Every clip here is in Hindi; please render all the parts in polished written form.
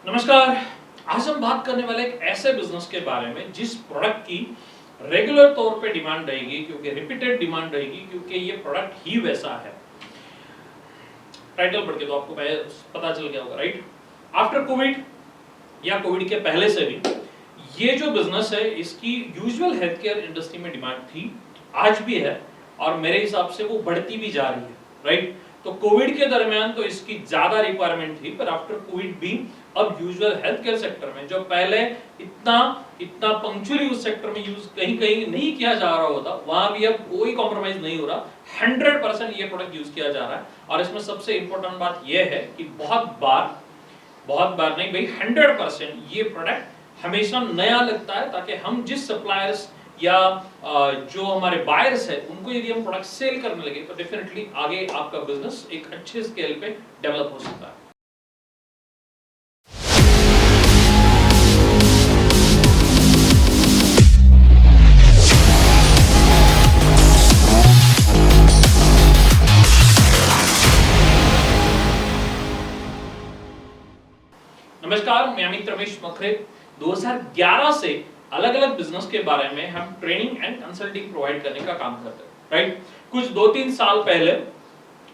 नमस्कार। आज हम बात करने वाले एक ऐसे बिजनेस के बारे में जिस प्रोडक्ट की रेगुलर तौर पे डिमांड रहेगी, क्योंकि रिपीटेड डिमांड रहेगी, क्योंकि ये प्रोडक्ट ही वैसा है। टाइटल पढ़ के तो आपको पता चल गया होगा, राइट? आफ्टर कोविड या कोविड के पहले से भी ये जो बिजनेस है इसकी यूजुअल हेल्थ केयर इंडस्ट्री में डिमांड थी, आज भी है और मेरे हिसाब से वो बढ़ती भी जा रही है, राइट? तो कोविड के दरमियान तो इसकी ज्यादा रिक्वायरमेंट थी, पर आफ्टर कोविड भी अब यूजुअल हेल्थ केयर सेक्टर में जो पहले इतना इतना पंक्चुअली उस सेक्टर में यूज कहीं कहीं नहीं किया जा रहा होता, वहां भी अब कोई कॉम्प्रोमाइज नहीं हो रहा। 100% ये प्रोडक्ट यूज किया जा रहा है। और इसमें सबसे इंपॉर्टेंट बात यह है कि बहुत बार नहीं भाई, 100% ये प्रोडक्ट हमेशा नया लगता है, ताकि हम जिस सप्लायर्स या जो हमारे बायर्स है उनको यदि हम प्रोडक्ट सेल करने लगे तो डेफिनेटली आगे आपका बिजनेस एक अच्छे स्केल पे डेवलप हो सकता है। नमस्कार, मैं अमित रमेश मखरे। 2011 से अलग-अलग बिजनेस के बारे में हम ट्रेनिंग एंड कंसल्टिंग प्रोवाइड करने का काम करते हैं, राइट? कुछ 2-3 साल पहले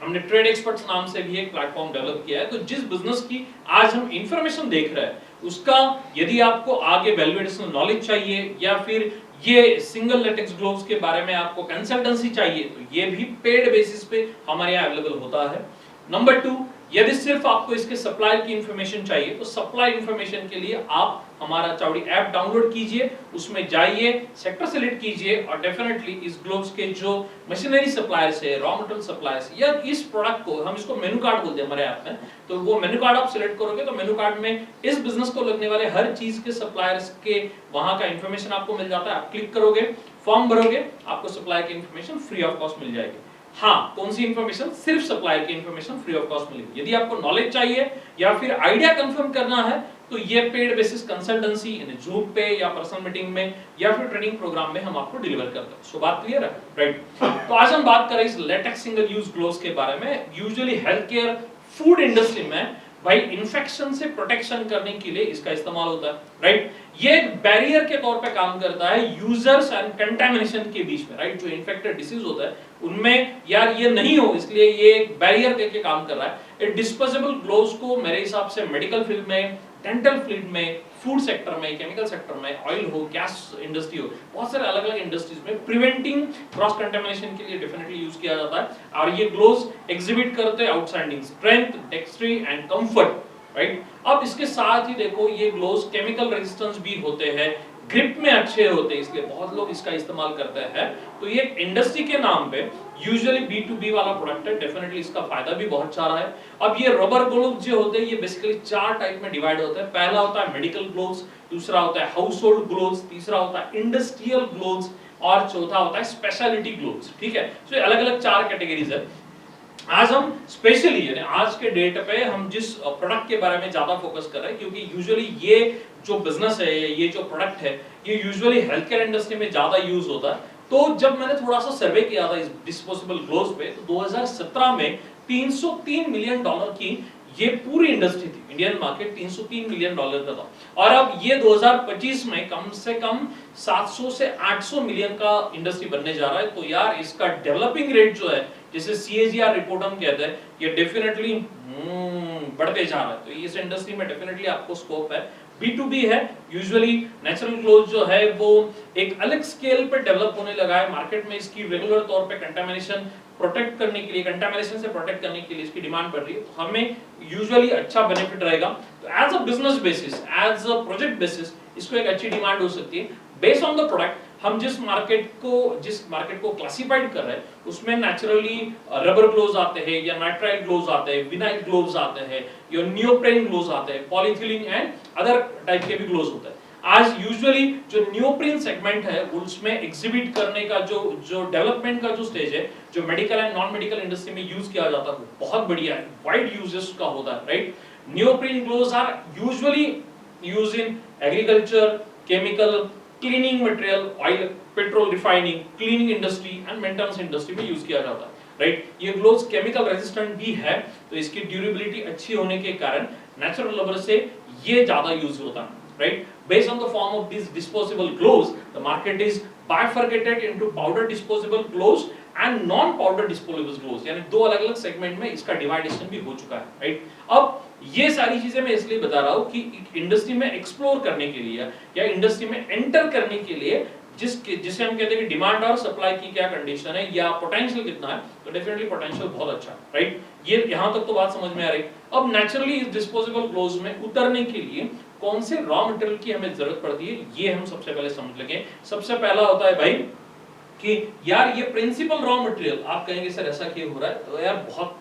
हमने ट्रेड एक्सपर्ट्स नाम से भी एक प्लेटफॉर्म डेवलप किया है। तो जिस बिजनेस की आज हम इंफॉर्मेशन देख रहे हैं, उसका यदि आपको आगे वैल्यू एडिशनल नॉलेज चाहिए या फिर ये सिंगल लेटेक्स ग्लोव्स के बारे में आपको कंसल्टेंसी चाहिए, तो ये भी पेड बेसिस पे हमारे यहाँ अवेलेबल होता है। नंबर 2, यदि सिर्फ आपको इसके सप्लायर की इंफॉर्मेशन चाहिए तो सप्लाई इंफॉर्मेशन के लिए आप हमारा चावड़ी ऐप डाउनलोड कीजिए, उसमें जाइए, सेक्टर सेलेक्ट कीजिए और डेफिनेटली इस ग्लोव्स के जो मशीनरी सप्लायर्स है, रॉ मटेरियल सप्लायर्स या इस प्रोडक्ट को हम इसको मेनू कार्ड बोलते हैं हमारे ऐप में, तो वो मेनू कार्ड आप सिलेक्ट करोगे तो मेनू कार्ड में इस बिजनेस को लगने वाले हर चीज के सप्लायर्स के वहां का इंफॉर्मेशन आपको मिल जाता है। आप क्लिक करोगे, फॉर्म भरोगे, आपको सप्लाई की इंफॉर्मेशन फ्री ऑफ कॉस्ट मिल जाएगी। हाँ, कौन सी इंफॉर्मेशन? सिर्फ सप्लायर की इंफॉर्मेशन फ्री ऑफ कॉस्ट मिलेगी। यदि आपको नॉलेज चाहिए या फिर आइडिया कंफर्म करना है तो ये पेड बेसिस कंसल्टेंसी इन जूम पे या पर्सनल मीटिंग में या फिर ट्रेनिंग प्रोग्राम में हम आपको डिलीवर करते हैं। सो बात क्लियर है, राइट? तो आज हम बात करें इस लेटेक्स सिंगल यूज ग्लोव्स के बारे में। Usually health care food industry में भाई इन्फेक्शन से प्रोटेक्शन करने के लिए इसका इस्तेमाल होता है, राइट? ये एक बैरियर के तौर पे काम करता है यूजर्स एंड कंटामिनेशन के बीच में, राइट? जो इन्फेक्टेड डिसीज होता है उनमें यार ये नहीं हो, इसलिए ये एक बैरियर देके काम कर रहा है। ये डिस्पोजेबल ग्लोव्स को मेरे हिसाब से मेडिकल फील्ड में, डेंटल फील्ड में, फूड सेक्टर में, केमिकल सेक्टर में, ऑयल हो, गैस इंडस्ट्री हो, बहुत सारे अलग-अलग इंडस्ट्रीज में प्रिवेंटिंग क्रॉस कंटामिनेशन के लिए डेफिनेटली यूज किया जाता है। और ये ग्लोव्स एग्जिबिट करते हैं outstanding strength, dexterity and comfort, right? अब इसके साथ ही देखो ये ग्लोव्स केमिकल रेजिस्टेंस भी होते हैं, ग्रिप में अच्छे होते हैं, इसलिए बहुत लोग इसका इस्तेमाल करते हैं। तो ये इंडस्ट्री के नाम पे यूजुअली B2B वाला प्रोडक्ट है, डेफिनेटली इसका फायदा भी बहुत सारा है। अब ये रबर ग्लोव्स जो होते हैं ये बेसिकली 4 टाइप में डिवाइड होते हैं। पहला होता है मेडिकल ग्लोव्स, दूसरा होता है हाउस होल्ड ग्लोव्स, तीसरा होता है इंडस्ट्रियल ग्लोव्स और चौथा होता है स्पेशलिटी ग्लोव्स, ठीक है? तो ये अलग-अलग 4 कैटेगरीज है। आज हम स्पेशली यानी आज के डेट पे हम जिस प्रोडक्ट के बारे में ज्यादा फोकस कर रहे हैं, क्योंकि यूजुअली ये जो बिजनेस है, ये जो प्रोडक्ट है, ये यूजुअली हेल्थ केयर इंडस्ट्री में ज्यादा यूज होता है। तो जब मैंने थोड़ा सा सर्वे किया था इस डिस्पोजेबल ग्लोव्स पे, तो 2017 में $303 मिलियन की ये पूरी इंडस्ट्री थी। इंडियन मार्केट $303 मिलियन का था और अब ये 2025 में कम से कम 700 से 800 मिलियन का इंडस्ट्री बनने जा रहा है। तो यार इसका डेवलपिंग रेट जो है, जैसे CAGR रिपोर्ट हम कहते हैं, ये डेफिनेटली बढ़ते जा रहा है। तो इस इंडस्ट्री में डेफिनेटली आपको स्कोप है। B2B है, यूजुअली नेचुरल ग्लोव्स जो है वो एक अलग स्केल पे डेवलप होने लगा है। मार्केट में इसकी रेगुलर तौर पे कंटामिनेशन प्रोटेक्ट करने के लिए, कंटामिनेशन से प्रोटेक्ट करने के लिए इसकी डिमांड बढ़ रही है। तो हमें यूजुअली अच्छा बेनिफिट रहेगा। तो as a business basis, as a project basis इसको एक अच्छी डिमांड हो सकती है। बेस्ड ऑन द प्रोडक्ट हम जिस मार्केट को क्लासिफाइड कर रहे हैं उसमें नेचुरली रबर ग्लोव्स आते हैं या नाइट्राइल ग्लोव्स आते हैं, विनाइल ग्लोव्स आते हैं या नियोप्रेन ग्लोव्स आते हैं, पॉलीथिलीन एंड अदर टाइप के भी ग्लोव्स होते हैं। आज यूजुअली जो नियोप्रीन सेगमेंट है उसमें एग्जिबिट करने का जो डेवलपमेंट का जो स्टेज है, जो medical and non medical industry में यूज किया जाता है वो बहुत बढ़िया है, वाइड यूजेस का होता है, right? Neoprene gloves are usually used in agriculture, chemical, cleaning material, oil, petrol refining, cleaning industry and maintenance industry में यूज किया जाता है, राइट? ये ग्लोव्स केमिकल रेजिस्टेंट भी है, तो इसकी ड्यूरेबिलिटी अच्छी होने के कारण नेचुरल रबर से ये ज्यादा यूज होता है, right? Based on the form of these disposable gloves, the market is bifurcated into powder disposable gloves and non powder disposable gloves, यानी दो अलग अलग सेगमेंट में इसका डिवाइडेशन भी हो चुका है, राइट? अब ये सारी चीजें मैं इसलिए बता रहा हूं कि इंडस्ट्री में एक्सप्लोर करने के लिए या इंडस्ट्री में एंटर करने के लिए जिसे हम कहते हैं कि डिमांड और सप्लाई की क्या कंडीशन है या पोटेंशियल कितना है, तो डेफिनेटली पोटेंशियल बहुत अच्छा है, राइट? ये यहां तक तो बात समझ में आ रही। अब नेचुरली इस डिस्पोजेबल ग्लोव्स में उतरने के लिए कौन से रॉ मटेरियल की हमें जरूरत पड़ती है, ये हम सबसे पहले समझ लेंगे। सबसे पहला होता है भाई कि यार ये प्रिंसिपल रॉ मटेरियल, आप कहेंगे सर ऐसा क्यों हो रहा है, तो यार बहुत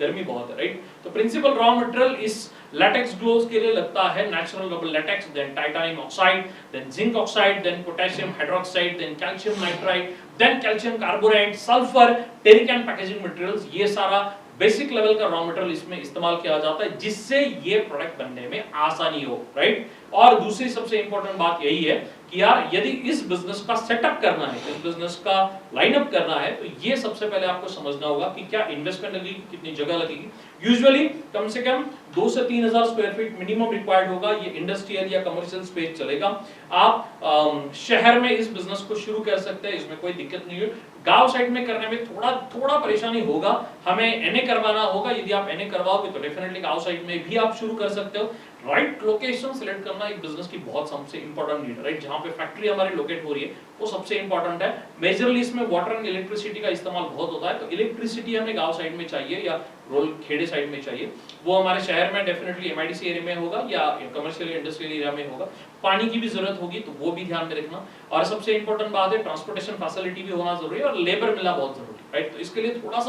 गर्मी बहुत है, राइट? तो प्रिंसिपल रॉ मटेरियल इस लैटेक्स ग्लोव्स के लिए लगता है natural rubber latex, then titanium oxide, then zinc oxide, then potassium hydroxide, then calcium nitride, then calcium carbonate, sulphur, टेरिक एंड पैकेजिंग मटेरियल्स, ये सारा बेसिक लेवल का रॉ मटेरियल इसमें इस्तेमाल किया जाता है जिससे ये प्रोडक्ट बनने में आसानी हो, राइट? और दूसरी सबसे इंपॉर्टेंट बात यही है कि यार यदि इस बिजनेस का सेटअप करना है, इस बिजनेस का लाइनअप करना है, तो ये सबसे पहले आपको समझना होगा कि क्या इन्वेस्टमेंट लगेगी, कितनी जगह लगेगी। यूजुअली कम से कम 2 से 3000 स्क्वायर फीट मिनिमम रिक्वायर्ड होगा, ये इंडस्ट्रियल या कमर्शियल स्पेस चलेगा। आप शहर में इस बिजनेस को शुरू कर सकते हैं, इसमें कोई दिक्कत नहीं है। गांव साइड में करने में थोड़ा परेशानी होगा, हमें एनए करवाना होगा। यदि आप एनए करवाओगे तो डेफिनेटली गांव साइड में भी आप शुरू कर सकते हो। राइट लोकेशन सिलेक्ट करना एक बिजनेस की बहुत सबसे इंपॉर्टेंट नीड है, राइट? जहां पे फैक्ट्री हमारी लोकेट हो रही है वो सबसे इंपॉर्टेंट है। मेजरली इसमें वाटर एंड इलेक्ट्रिसिटी का इस्तेमाल बहुत होता है, तो इलेक्ट्रिसिटी हमें गांव साइड में चाहिए या रोल खेड़े साइड में चाहिए। वो हमारे शहर में डेफिनेटली एमआईडीसी एरिया में होगा या कमर्शियल इंडस्ट्रियल एरिया में होगा। पानी की भी जरूरत होगी तो वो भी ध्यान में रखना। और सबसे इंपॉर्टेंट बात है ट्रांसपोर्टेशन फैसिलिटी भी होना जरूरी है और लेबर मिलना बहुत जरूरी है, राइट? तो इसके लिए थोड़ा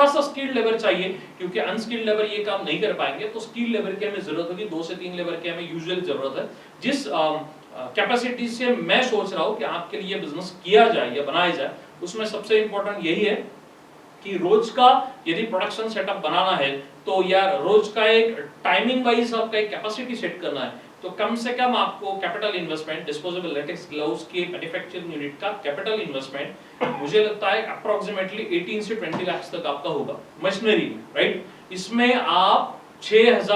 सा स्किल्ड लेबर चाहिए, क्योंकि अनस्किल्ड लेबर ये काम नहीं कर पाएंगे। तो स्किल्ड लेबर की हमें जरूरत होगी, 2 से 3 लेबर की हमें यूजुअली जरूरत है। जिस कैपेसिटी से मैं सोच रहा हूं कि आपके लिए बिजनेस किया जाए या बनाया जाए, उसमें सबसे इंपॉर्टेंट यही है कि रोज का यदि प्रोडक्शन सेटअप बनाना है तो यार रोज का एक टाइमिंग वाइज आपका एक कैपेसिटी सेट करना है, तो कम से कम आपको capital investment disposable latex gloves के मैन्युफैक्चरिंग यूनिट का कैपिटल इन्वेस्टमेंट मुझे लगता है अप्रोक्सीमेटली 18 से 20 लाख तक आपका होगा मशीनरी में, राइट? इसमें आप 6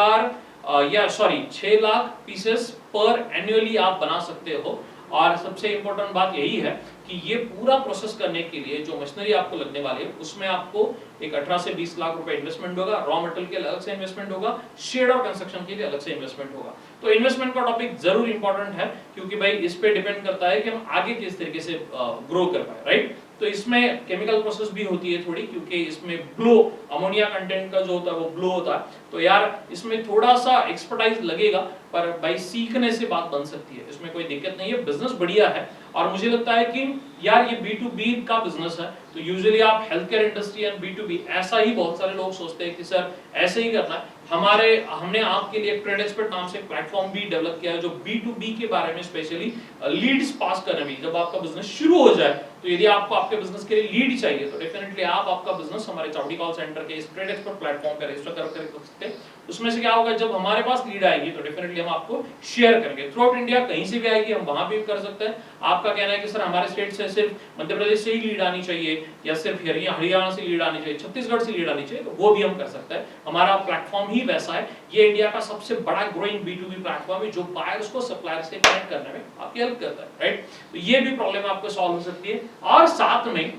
लाख पीसेस पर एनुअली आप बना सकते हो। और सबसे इंपॉर्टेंट बात यही है कि ये पूरा प्रोसेस करने के लिए जो मशीनरी आपको लगने वाली है उसमें आपको एक 18 से 20 लाख रुपए इन्वेस्टमेंट होगा, रॉ मटेरियल के लिए अलग से इन्वेस्टमेंट होगा, शेड और कंस्ट्रक्शन के लिए अलग से इन्वेस्टमेंट होगा। तो इन्वेस्टमेंट का टॉपिक जरूर इंपॉर्टेंट है, क्योंकि भाई इस पे डिपेंड करता है कि हम आगे किस तरीके से ग्रो कर पाए, राइट? तो इसमें केमिकल प्रोसेस भी होती है थोड़ी, क्योंकि इसमें ब्लो अमोनिया कंटेंट का जो होता है वो ब्लो होता है, तो यार इसमें थोड़ा सा एक्सपर्टाइज लगेगा, पर भाई सीखने से बात बन सकती है, इसमें कोई दिक्कत नहीं है। बिजनेस बढ़िया है और मुझे लगता है कि यार ये B2B का बिजनेस है, तो यूजुअली आप health care industry and B2B ऐसा ही बहुत सारे लोग सोचते हैं कि सर ऐसे ही करना है। हमने आपके लिए ट्रेड एक्सपर्ट नाम से एक प्लेटफॉर्म भी डेवलप किया है जो B2B के बारे में स्पेशली लीड्स पास करने में, जब आपका बिजनेस शुरू हो जाए तो यदि आपको आपके बिजनेस के लिए लीड चाहिए तो डेफिनेटली आप आपका बिजनेस हमारे चावड़ी कॉल सेंटर के इस ट्रेड एक्सपर्ट प्लेटफॉर्म पे रजिस्टर कर सकते हैं। उसमें से क्या होगा, जब हमारे पास लीड आएगी तो डेफिनेटली हम आपको शेयर करेंगे थ्रू आउट इंडिया, कहीं से भी आएगी हम वहां भी कर सकते हैं। आपका कहना है कि सर हमारे स्टेट से सिर्फ मध्य प्रदेश से ही लीड आनी चाहिए या सिर्फ हरियाणा से लीड आनी चाहिए, छत्तीसगढ़ से लीड आनी चाहिए, तो वो भी हम कर सकते हैं। हमारा प्लेटफॉर्म ही वैसा है, ये इंडिया का सबसे बड़ा ग्रोइंग B2B प्लेटफॉर्म है जो बायर्स को सप्लायर्स से कनेक्ट करने में आपकी हेल्प करता है, राइट? तो ये भी प्रॉब्लम आपको सॉल्व हो सकती है। और साथ में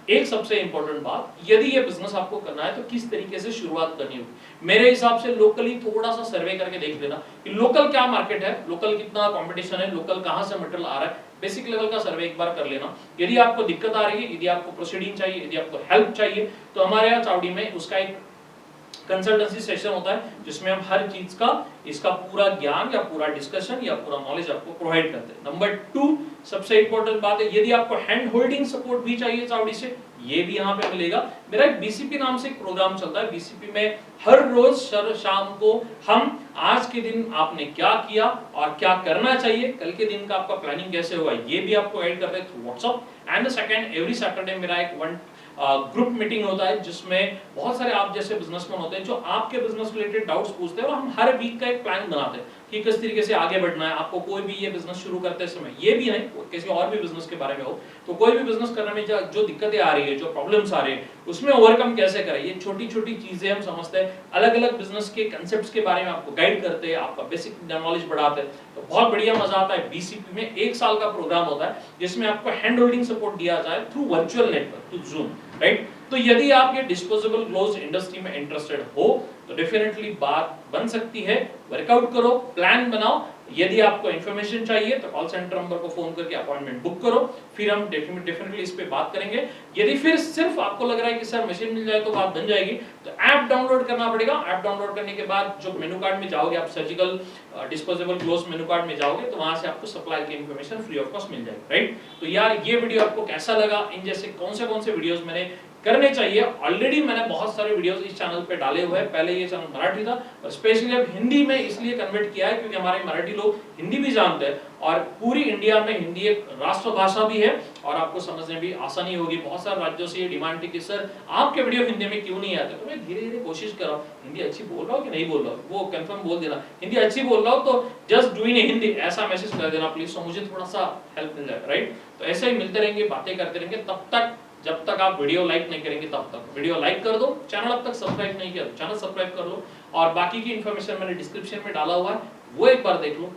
एक सबसे इंपॉर्टेंट बात, यदि ये बिजनेस आपको करना है तो किस तरीके से शुरुआत करनी होगी। मेरे हिसाब से लोकली थोड़ा सा सर्वे करके देख लेना कि लोकल क्या मार्केट है, लोकल कितना कंपटीशन है, लोकल कहां से मटेरियल आ रहा है, बेसिक लेवल का सर्वे एक बार कर लेना। यदि आपको दिक्कत आ रही है, यदि आपको प्रोसीडिंग चाहिए, यदि आपको हेल्प चाहिए, तो हमारे यहाँ चावड़ी में उसका एक कंसल्टेंसी सेशन होता है जिसमें हम हर चीज का इसका पूरा ज्ञान या पूरा डिस्कशन या पूरा नॉलेज आपको प्रोवाइड करते हैं। नंबर 2 सबसे इंपॉर्टेंट बात है, यदि आपको हैंड होल्डिंग सपोर्ट भी चाहिए चावड़ी से, ये भी यहाँ पे मिलेगा। मेरा एक बीसीपी नाम से एक प्रोग्राम चलता है, बीसीपी में हर रोज शाम को हम आज के दिन आपने क्या किया और क्या करना चाहिए, कल के दिन का आपका प्लानिंग कैसे होगा, ये भी आपको गाइड करते हैं through WhatsApp. And the second, every Saturday मेरा एक ग्रुप मीटिंग होता है जिसमें बहुत सारे आप जैसे बिजनेसमैन होते हैं जो आपके बिजनेस रिलेटेड डाउट्स पूछते हैं और हम हर वीक का एक प्लान बनाते हैं। कि किस तरीके से आगे बढ़ना है आपको। कोई भी ये बिजनेस शुरू करते समय, ये भी नहीं किसी और भी बिजनेस के बारे में हो, तो कोई भी बिजनेस करने में जो दिक्कतें आ रही है, जो प्रॉब्लम्स आ रही है, उसमें ओवरकम कैसे करें, ये छोटी छोटी चीजें हम समझते हैं। अलग अलग बिजनेस के कंसेप्ट के बारे में आपको गाइड करते हैं, आपका बेसिक नॉलेज बढ़ाते हैं, तो बहुत बढ़िया मजा आता है। बीसीपी में 1 साल का प्रोग्राम होता है जिसमें आपको हैंड होल्डिंग सपोर्ट दिया जाए through virtual network, through zoom, right. तो यदि आप ये डिस्पोजेबल ग्लोव्स इंडस्ट्री में इंटरेस्टेड हो तो डेफिनेटली बात बन सकती है। वर्कआउट करो, प्लान बनाओ। यदि आपको इंफॉर्मेशन चाहिए तो कॉल सेंटर नंबर को फोन करके अपॉइंटमेंट बुक करो, फिर हम डेफिनेटली इस पे बात करेंगे। यदि फिर सिर्फ आपको लग रहा है कि सर मशीन मिल जाए तो बात बन जाएगी, तो ऐप डाउनलोड करना पड़ेगा। ऐप डाउनलोड करने के बाद जो मेनू कार्ड में जाओगे, आप surgical disposable gloves menu card में जाओगे, तो वहां से आपको सप्लाई की इंफॉर्मेशन फ्री ऑफ कॉस्ट मिल जाएगी, राइट। तो यार ये वीडियो आपको कैसा लगा, इन जैसे कौन से वीडियोस मैंने करने चाहिए। ऑलरेडी मैंने बहुत सारे वीडियोस इस चैनल पे डाले हुए हैं। पहले ये चैनल मराठी था और स्पेशली अब हिंदी में इसलिए कन्वर्ट किया है क्योंकि हमारे मराठी लोग हिंदी भी जानते हैं और पूरी इंडिया में हिंदी एक राष्ट्रभाषा भी है और आपको समझने भी आसानी होगी। बहुत सारे राज्यों से ये डिमांड थी कि सर आपके वीडियो हिंदी में क्यों नहीं आते, तो मैं धीरे धीरे कोशिश कर रहा हूँ। हिंदी अच्छी बोल रहा हूँ कि नहीं बोल रहा हूँ वो कंफर्म बोल देना, हिंदी अच्छी बोल रहा हूँ तो जस्ट डू इन हिंदी ऐसा मैसेज कर देना प्लीज, तो मुझे थोड़ा सा हेल्प मिल जाएगा, राइट। तो ऐसे ही मिलते रहेंगे, बातें करते रहेंगे, तब तक जब तक आप वीडियो लाइक नहीं करेंगे तब तक। वीडियो लाइक कर दो, चैनल अब तक सब्सक्राइब नहीं किया तो चैनल सब्सक्राइब कर लो और बाकी की इंफॉर्मेशन मैंने डिस्क्रिप्शन में डाला हुआ है, वो एक बार देख लो।